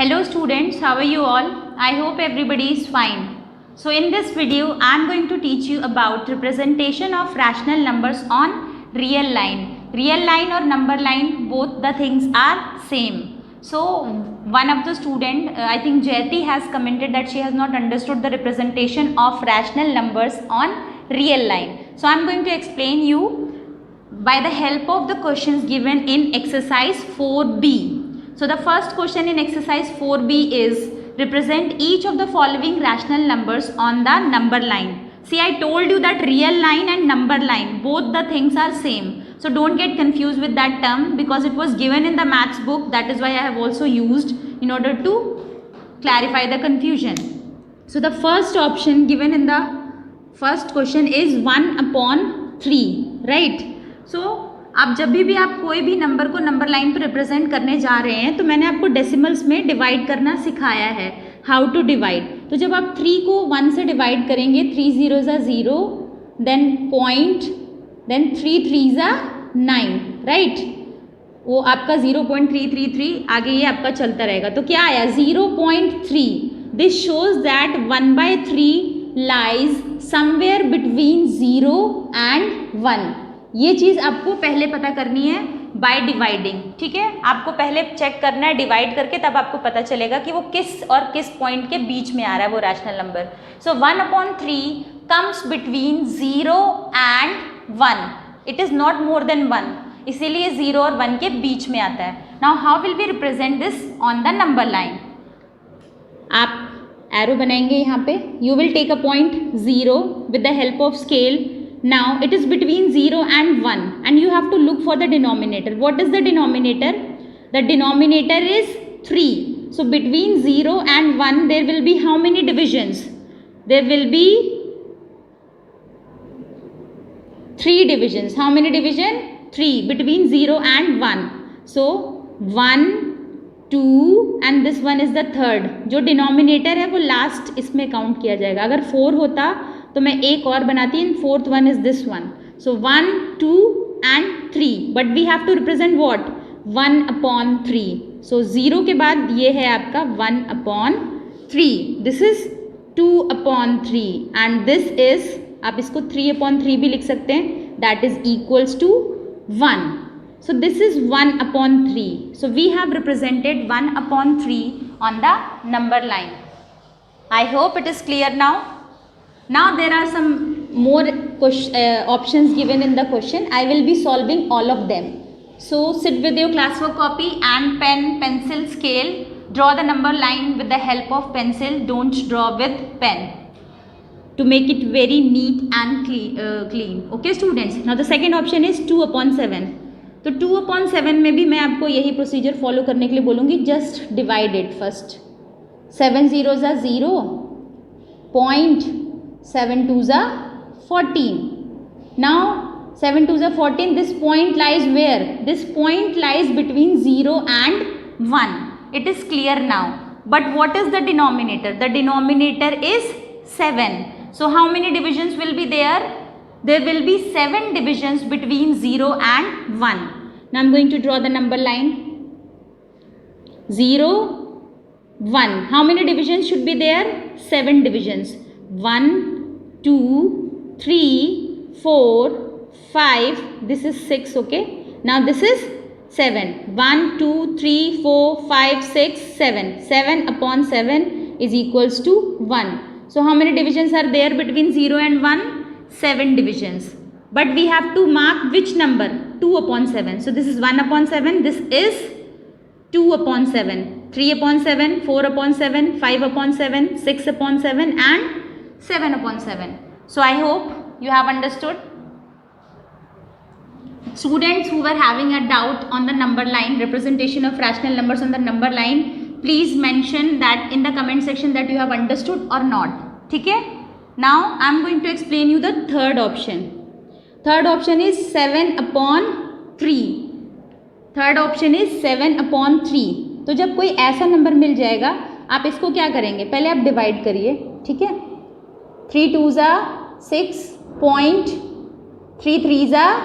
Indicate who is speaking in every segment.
Speaker 1: Hello students, how are you all? I hope everybody is fine. So in this video, I am going to teach you about representation of rational numbers on real line. Real line or number line, both the things are same. So one of the student, I think Jayati has commented that she has not understood the representation of rational numbers on real line. So I am going to explain you by the help of the questions given in exercise 4B. So the first question in exercise 4B is represent each of the following rational numbers on the number line. See, I told you that real line and number line, both the things are same. So don't get confused with that term because it was given in the maths book. That is why I have also used in order to clarify the confusion. So the first option given in the first question is 1/3, right? So आप जब भी आप कोई भी number को number line पर represent करने जा रहे हैं तो मैंने आपको डेसिमल्स में डिवाइड करना सिखाया है, हाउ टू डिवाइड. तो जब आप 3 को 1 से डिवाइड करेंगे, 3 0s are 0, then point, then 3 3s are 9, right. वो आपका 0.333 आगे ये आपका चलता रहेगा. तो क्या आया 0.3. This shows that 1/3 lies somewhere between 0 and 1. ये चीज़ आपको पहले पता करनी है बाय डिवाइडिंग. ठीक है, आपको पहले चेक करना है डिवाइड करके, तब आपको पता चलेगा कि वो किस और किस पॉइंट के बीच में आ रहा है वो rational number. So 1/3 comes between 0 and 1. It is not more than 1, इसीलिए 0 और 1 के बीच में आता है. Now how will we represent this on the number line. आप एरो बनाएंगे यहाँ पे. You will take a point 0 with the help of scale. Now it is between 0 and 1 and you have to look for the denominator. What is the denominator? The denominator is 3. So between 0 and 1 there will be how many divisions? There will be 3 divisions. How many division? 3 between 0 and 1. So 1, 2 and this one is the third. जो denominator है वो last इसमें count किया जाएगा. अगर 4 होता तो मैं एक और बनाती हूँ. Fourth one is this one. So 1, 2 and 3. But we have to represent what? 1/3. So 0 के बाद ये है आपका 1/3. This is 2/3 and this is, आप इसको 3/3 भी लिख सकते हैं. That is equals to 1. So this is 1/3. So we have represented 1/3 on the number line. I hope it is clear now. Now there are some more options given in the question. I will be solving all of them. So sit with your classwork copy and pen, pencil, scale. Draw the number line with the help of pencil. Don't draw with pen to make it very neat and clean. Okay students. Now the second option is 2/7. तो 2/7 में भी मैं आपको यही procedure follow करने के लिए बोलूँगी. Just divide it first. 7 0s are 0. Point. 7 2s are 14. Now 7 2s are 14. This point lies where? This point lies between 0 and 1. It is clear now. But what is the denominator? The denominator is 7. So how many divisions will be there? There will be 7 divisions between 0 and 1. Now I am going to draw the number line. 0, 1. How many divisions should be there? 7 divisions. 1, 2, 3, 4, 5. This is 6. Okay. Now this is 7. 1, 2, 3, 4, 5, 6, 7. 7/7 is equals to 1. So how many divisions are there between 0 and 1? 7 divisions. But we have to mark which number? 2/7. So this is 1/7. This is 2/7. 3/7, 4/7, 5/7, 6/7 and 7/7. So I hope you have understood. Students who were having a doubt on the number line, representation of rational numbers on the number line, please mention that in the comment section that you have understood or not. ठीक है? Now I am going to explain you the third option. Third option is 7/3. Third option is 7/3. तो जब कोई ऐसा number मिल जाएगा, आप इसको क्या करेंगे? पहले आप डिवाइड करिए. ठीक है? 3 2s are 6. Point. 3 3s are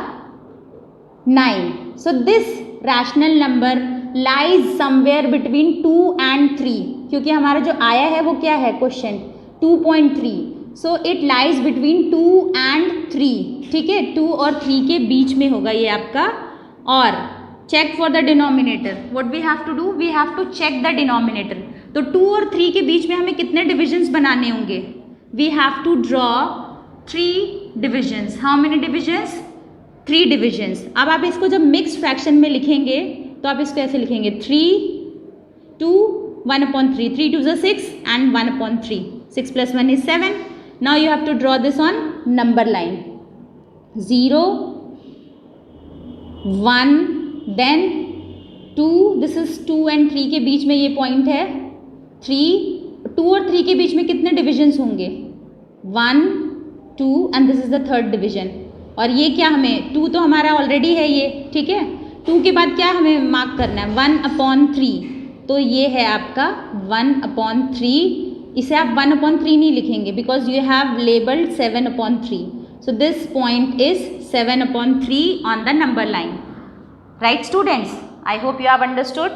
Speaker 1: 9. So this rational number lies somewhere between 2 and 3, क्योंकि हमारा जो आया है वो क्या है question 2.3, so it lies between 2 and 3, ठीक है, 2 और 3 के बीच में होगा ये आपका। और check for the denominator, what we have to do, we have to check the denominator. तो 2 और 3 के बीच में हमें कितने डिविजन्स बनाने होंगे, we have to draw 3 divisions. How many divisions, 3 divisions. अब आप इसको जब मिक्स फ्रैक्शन में लिखेंगे तो आप इसको ऐसे लिखेंगे 3 2 1/3, 3 2 is 6 and 1/3, 6 plus 1 is 7. Now you have to draw this on number line, 0 1 then 2, this is 2 and 3 के बीच में ये पॉइंट है 3, 2 और 3 के बीच में कितने डिविजन्स होंगे 1 2 and this is the third division। और ये क्या हमें 2 तो हमारा ऑलरेडी है ये, ठीक है, 2 के बाद क्या हमें मार्क करना है 1/3, तो ये है आपका 1/3। इसे आप 1/3 नहीं लिखेंगे because you have labelled 7/3, so this point is 7/3 on the number line. Right students, I hope you have understood.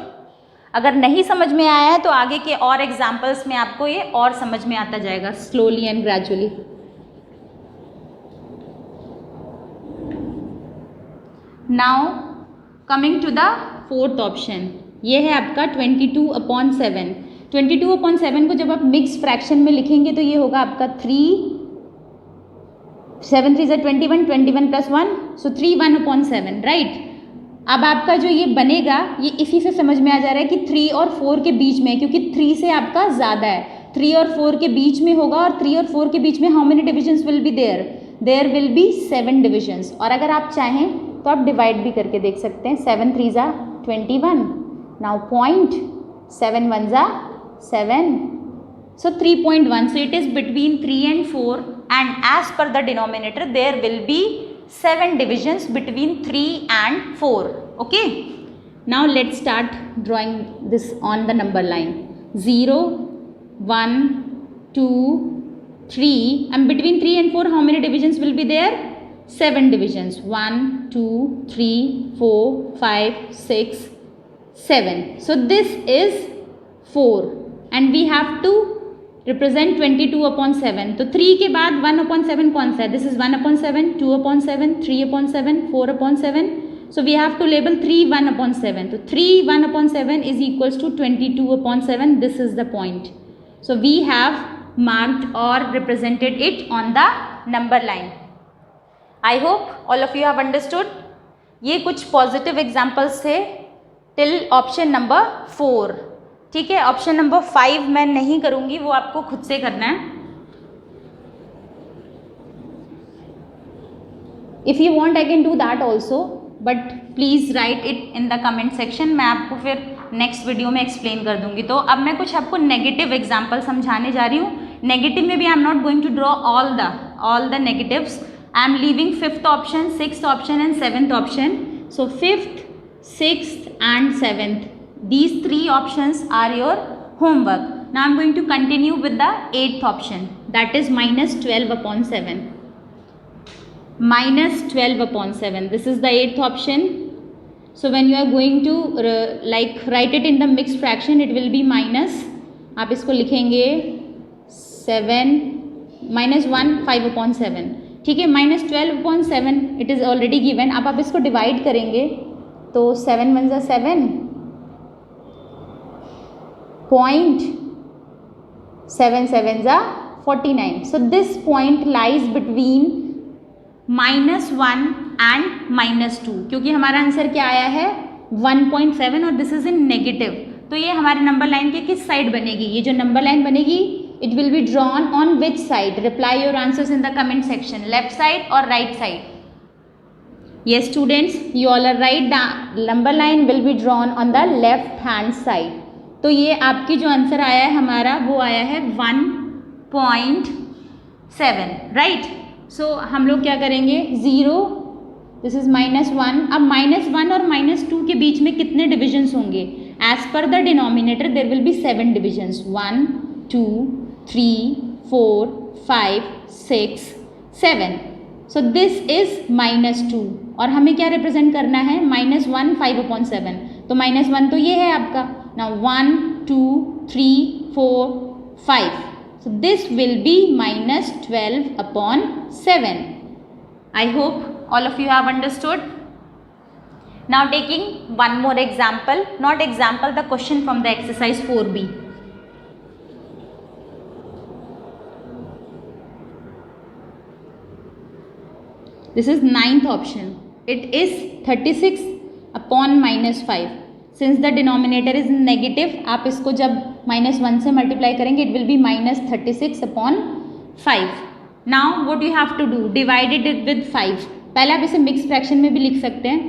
Speaker 1: अगर नहीं समझ में आया है तो आगे के और एग्जाम्पल्स में आपको ये और समझ में आता जाएगा slowly and gradually. Now coming to the fourth option, ये है आपका 22/7। 22/7 को जब आप मिक्स फ्रैक्शन में लिखेंगे तो ये होगा आपका 3 7 3 21, 21 + 1, सो 3 1/7, राइट। अब आपका जो ये बनेगा ये इसी से समझ में आ जा रहा है कि 3 और 4 के बीच में, क्योंकि 3 से आपका ज़्यादा है, 3 और 4 के बीच में होगा, और 3 और 4 के बीच में how many divisions will be there, there will be 7 divisions. और अगर आप चाहें तो आप डिवाइड भी करके देख सकते हैं, 7 3 = 21, now point 7 1 = 7, so 3.1, so it is between 3 and 4, and as per the denominator there will be 7 divisions between 3 and 4. Okay, now let's start drawing this on the number line, 0 1 2 3, and between 3 and 4 how many divisions will be there, 7 divisions, 1 2 3 4 5 6 7, so this is 4 and we have to represent 22/7। तो 3 के बाद 1/7 कौन सा है, this is 1/7, 2/7, 3/7, 4/7, so we have to label 3 1/7, तो 3 1/7 is equals to 22/7, this is the point, so we have marked or represented it on the number line। I hope all of you have understood। ये कुछ positive examples थे till option number 4, ठीक है। Option number 5 मैं नहीं करूँगी, वो आपको खुद से करना है। If you want I can do that also, but please write it in the comment section, मैं आपको फिर नेक्स्ट वीडियो में एक्सप्लेन कर दूँगी। तो अब मैं कुछ आपको नेगेटिव एग्जाम्पल समझाने जा रही हूँ। नेगेटिव में भी I am not going to draw all the negatives, I am leaving 5th option, 6th option and 7th option. So 5th 6th and 7th, these 3 options are your homework। Now I am going to continue with the 8th option, that is -12/7, -12/7, this is the 8th option। So when you are going to like write it in the mixed fraction, it will be minus, आप इसको लिखेंगे 7 -1 5/7, ठीक है, -12/7 it is already given। अब आप इसको divide करेंगे तो 7 1 = 7, point 7 7 = 49, so this point lies between -1 and -2, क्योंकि हमारा आंसर क्या आया है 1.7 और दिस इज इन नेगेटिव। तो ये हमारे नंबर लाइन के किस साइड बनेगी, ये जो नंबर लाइन बनेगी it will be drawn on which side, reply your answers in the comment section, left side और right side. Yes students, you all are right, the number line will be drawn on the left hand side. तो ये आपकी जो answer आया है हमारा वो आया है 1.7, राइट। सो हम लोग क्या करेंगे 0, दिस इज -1, अब -1 और -2 के बीच में कितने डिविजन्स होंगे, as per the denominator there will be 7 divisions, 1 2 3 4 5 6 7, so this is -2 और हमें क्या रिप्रेजेंट करना है -1 5/7, तो -1 तो ये है आपका. Now 1 2 3 4 5. So this will be -12/7. I hope all of you have understood. Now taking one more example, not example, the question from the exercise 4B. This is 9th option. It is 36/-5. Since the denominator is negative, आप इसको जब -1 से multiply करेंगे, it will be -36/5. Now what you have to do, divided it with 5. पहले आप इसे mix fraction में भी लिख सकते हैं.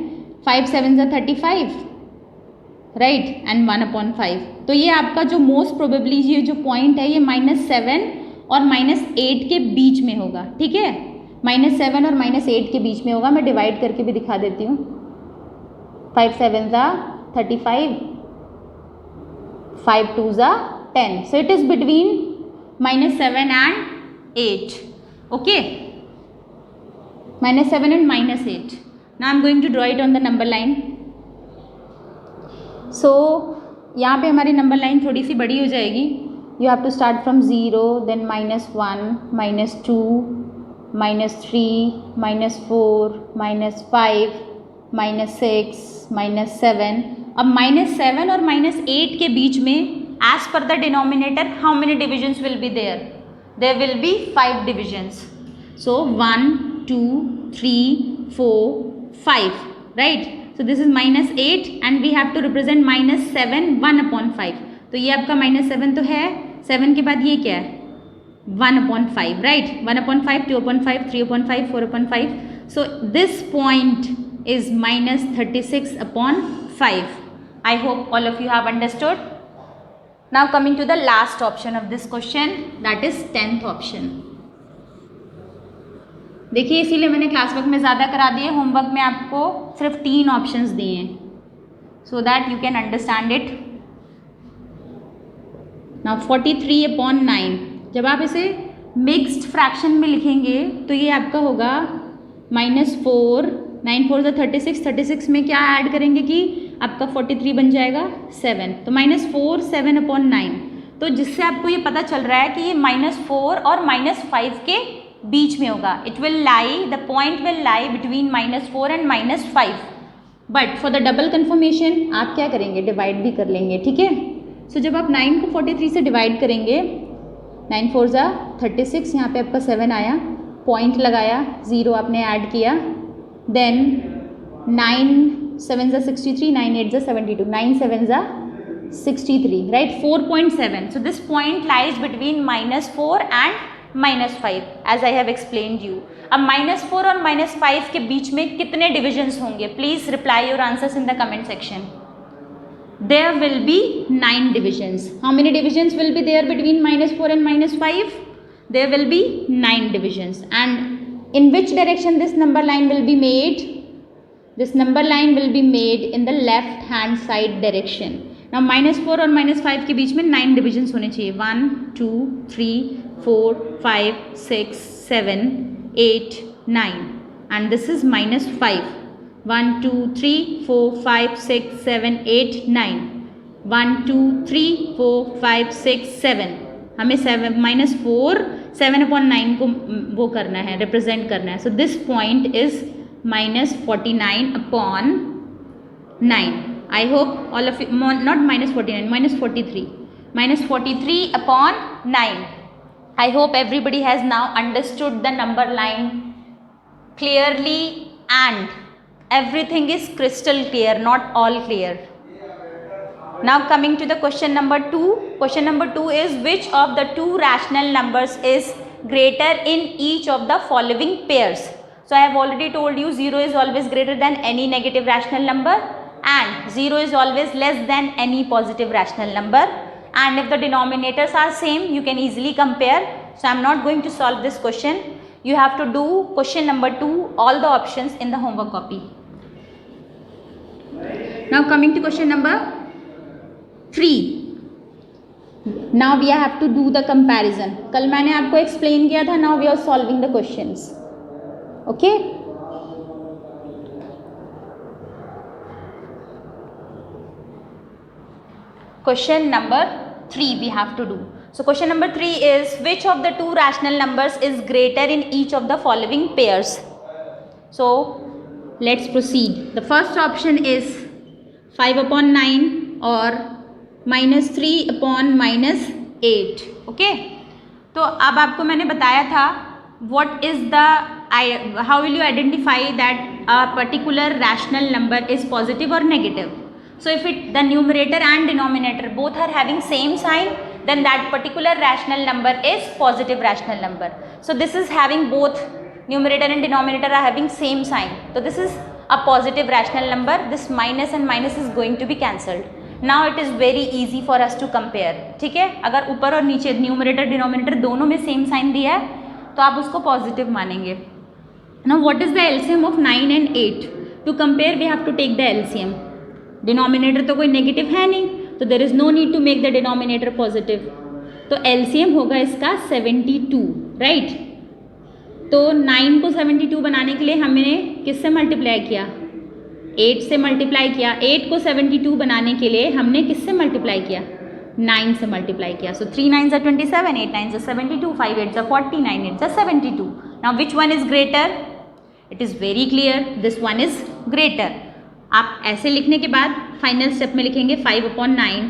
Speaker 1: 5 7 are 35, राइट, एंड 1/5. तो ये आपका जो मोस्ट प्रोबेबली ये जो पॉइंट है ये -7 और -8 के बीच में होगा. ठीक है, -7 और -8 के बीच में होगा. मैं डिवाइड करके भी दिखा देती हूँ. 5 7 are 35, 5 2 are 10. So it is between -7 and 8. Okay, -7 and -8. Now I am going to draw it on the number line. So यहाँ पे हमारी नंबर लाइन थोड़ी सी बड़ी हो जाएगी. You have to start from 0, then -1, -2, -3, -4, -5, -6, -7. अब -7 और -8 के बीच में as per the denominator how many divisions will be there? There will be 5 divisions. So 1 2 3 4 5, right? So this is -8 and we have to represent -7 1/5. तो ये आपका -7 तो है. 7 के बाद ये क्या है? 1/5, right? 1/5, 2/5, 3/5, 4/5. So this point is -36/5. I hope all of you have understood. Now coming to the last option of this question, that is 10th option. देखिए, इसीलिए मैंने क्लास वर्क में ज़्यादा करा दिए. होमवर्क में आपको सिर्फ 3 ऑप्शंस दिए हैं, so that you can understand it. Now 43/9. जब आप इसे मिक्स्ड फ्रैक्शन में लिखेंगे तो ये आपका होगा -4. 9 4 36. 36 में क्या ऐड करेंगे कि आपका 43 बन जाएगा 7. तो -4 7/9. तो जिससे आपको ये पता चल रहा है कि ये -4 और -5 के बीच में होगा. It will lie, the point will lie between -4 and -5. But for the double confirmation आप क्या करेंगे? डिवाइड भी कर लेंगे. ठीक है, सो जब आप 9 को 43 से डिवाइड करेंगे, 9 4 36, यहाँ पे आपका 7 आया, पॉइंट लगाया, 0 आपने ऐड किया, then 9 7 63, 9 8 72, 9 7 63, right, 4.7. So this point lies between -4 and -5 as I have explained you. अब -4 और -5 के बीच में कितने डिविजन्स होंगे? Please reply your answers in the comment section. There will be 9 divisions. How many divisions will be there between -4 and -5? There will be 9 divisions. And in which direction this number line will be made? This number line will be made in the left hand side direction. Now -4 और -5 के बीच में 9 divisions होने चाहिए. 1 2 3 4 5 6 7 8 9, and this is -5. 1 2 3 4 5 6 7 8 9. 1 2 3 4 5 6 7. हमें -4 7/9 को वो करना है, रिप्रेजेंट करना है. सो this point is -49/9. I hope all of you, not -49, -43, -43/9. I hope everybody has now understood the number line clearly and everything is crystal clear, not all clear. Now coming to the question number 2. Question number 2 is which of the two rational numbers is greater in each of the following pairs? So I have already told you 0 is always greater than any negative rational number and 0 is always less than any positive rational number. And if the denominators are same, you can easily compare. So I am not going to solve this question. You have to do question number 2, all the options in the homework copy. Now coming to question number 3. Now we have to do the comparison. कल मैंने आपको explain किया था. Now we are solving the questions. Okay? Question number 3 we have to do. So question number 3 is which of the two rational numbers is greater in each of the following pairs? So let's proceed. The first option is 5/9 or -3/-8. Okay, तो अब आपको मैंने बताया था what is the how will you identify that a particular rational number is positive or negative. So if the numerator and denominator both are having same sign, then that particular rational number is positive rational number. So this is having both numerator and denominator are having same sign. So this is a positive rational number. This minus and minus is going to be cancelled. Now it is very easy for us to compare. ठीक है, अगर ऊपर और नीचे numerator denominator दोनों में same sign दिया है तो आप उसको पॉजिटिव मानेंगे. Now what is the LCM of 9 and 8? To compare we have to take the LCM. Denominator तो कोई नेगेटिव है नहीं, तो there is no need to make the denominator positive. तो LCM होगा इसका 72, राइट. तो 9 को 72 बनाने के लिए हमने किससे मल्टीप्लाई किया? 8 से मल्टीप्लाई किया. 8 को 72 बनाने के लिए हमने किससे मल्टीप्लाई किया? 9 से मल्टीप्लाई किया. सो 3 9s are 27, 8 9s are 72, 5 8s are 40, 9 8s are 72. Now which one is greater? It is very clear, this one is greater. आप ऐसे लिखने के बाद फाइनल स्टेप में लिखेंगे 5/9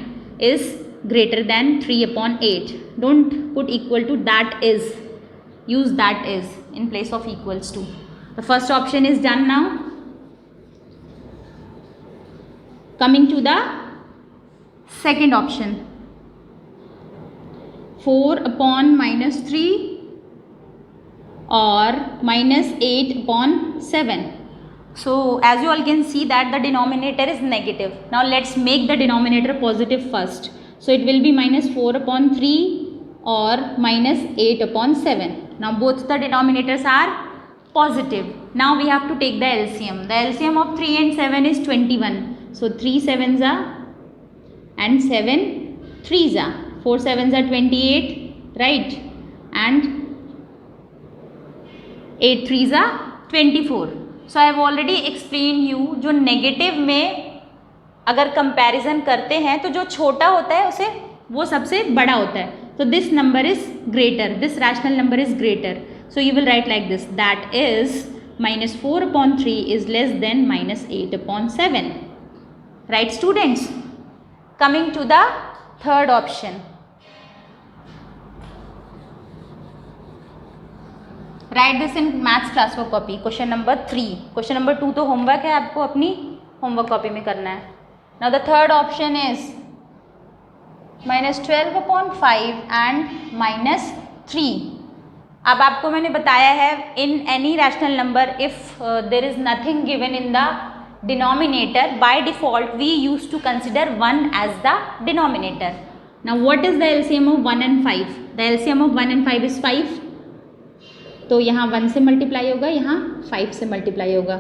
Speaker 1: is greater than 3/8. Don't put equal to, that is, use that is in place of equals to. The first option is done. Now coming to the second option, 4/-3 or -8/7. So as you all can see that the denominator is negative. Now let's make the denominator positive first. So it will be -4/3 or -8/7. Now both the denominators are positive. Now we have to take the LCM. The LCM of 3 and 7 is 21. So 3 7s are and 7 3s are. 4 7s are 28, right? And 8 3s are 24. So I have already explain you, जो negative में अगर comparison करते हैं तो जो छोटा होता है उसे वो सबसे बड़ा होता है. तो this number is greater, this rational number is greater. So you will write like this, that is -4/3 is less than -8/7. Right students, coming to the third option. Write this in maths class work copy. Question number 3. Question number 2 तो homework है, आपको अपनी homework copy में करना है. Now the third option is -12/5 and -3. अब आपको मैंने बताया है in any rational number if there is nothing given in the denominator, by default we use to consider 1 as the denominator. Now what is the LCM of 1 and 5? The LCM of 1 and 5 is 5. तो यहाँ 1 से multiply होगा, यहाँ 5 से multiply होगा.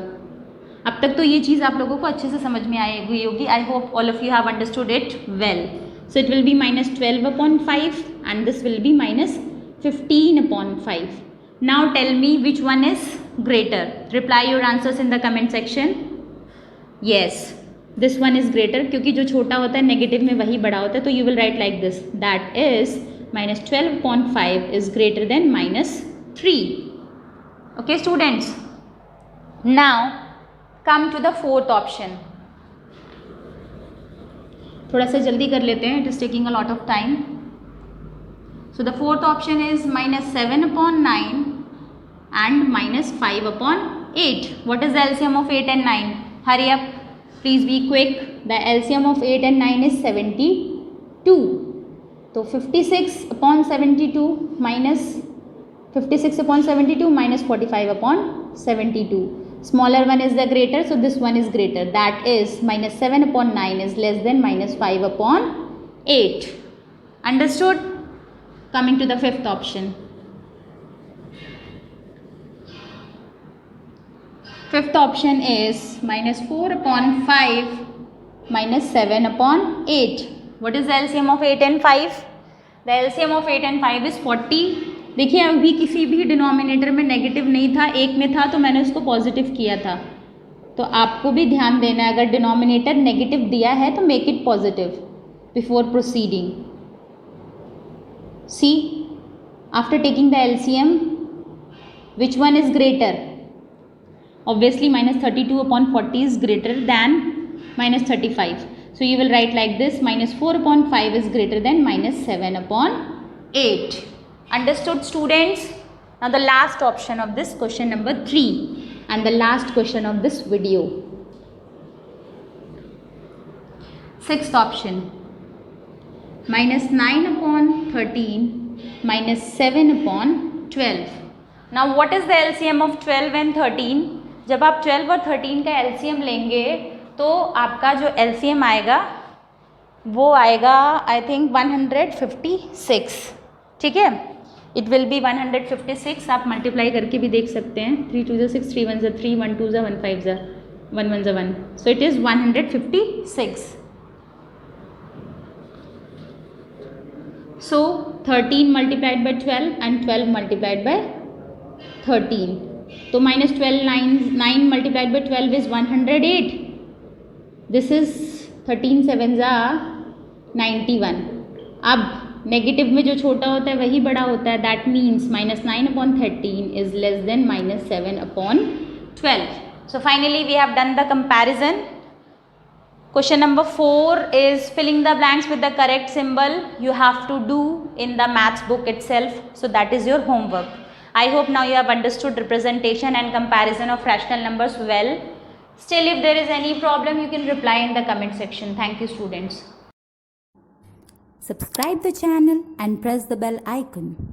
Speaker 1: अब तक तो ये चीज़ आप लोगों को अच्छे से समझ में आई हुई होगी. I hope all of you have understood it well. So it will be -12/5 and this will be -15/5. Now tell me which one is greater. Reply your answers in the comment section. Yes, this one is greater, क्योंकि जो छोटा होता है negative में वही बड़ा होता है. तो you will write like this, that is -12/5 is greater then -3. Okay students, now come to the fourth option. थोड़ा सा जल्दी कर लेते हैं, it is taking a lot of time. So the fourth option is -7/9 and -5/8. What is the LCM of 8 and 9? Hurry up, please be quick. The LCM of 8 and 9 is 72. तो 56/72 minus 45/72. Smaller one is the greater, so this one is greater. That is -7/9 is less than -5/8. Understood? Coming to the fifth option. Fifth option is -4/5 minus 7/8. What is the LCM of 8 and 5? The LCM of 8 and 5 is 40. देखिए अभी किसी भी denominator में negative नहीं था, एक में था तो मैंने उसको पॉजिटिव किया था. तो आपको भी ध्यान देना है, अगर डिनोमिनेटर नेगेटिव दिया है तो make it positive. before proceeding. See, after taking the LCM, which one is greater? Obviously minus 32 upon 40 is greater than minus 35. So you will write like this, minus 4 upon 5 is greater than minus 7 upon 8. Understood, students? Now the last option of this question number 3 and the last question of this video. Sixth option, minus 9 upon 13 minus 7 upon 12. Now what is the LCM of 12 and 13? जब आप 12 और 13 का LCM लेंगे तो आपका जो LCM आएगा वो आएगा आई थिंक 156. ठीक है, इट विल बी 156. आप मल्टीप्लाई करके भी देख सकते हैं. 3 2 6, 3 1 3, 1 2 1 5 1 1 1. So it is 156. So 13 multiplied by 12 and 12 multiplied by 13. So minus 12, 9 multiplied by 12 is 108. This is 13 sevens are 91. अब नेगेटिव में जो छोटा होता है वही बड़ा होता है. That means minus 9 upon 13 is less than minus 7 upon 12. So finally we have done the comparison. Question number 4 is filling the blanks with the correct symbol. You have to do in the maths book itself. So that is your homework. I hope now you have understood representation and comparison of rational numbers well. Still, if there is any problem, you can reply in the comment section. Thank you, students.
Speaker 2: Subscribe the channel and press the bell icon.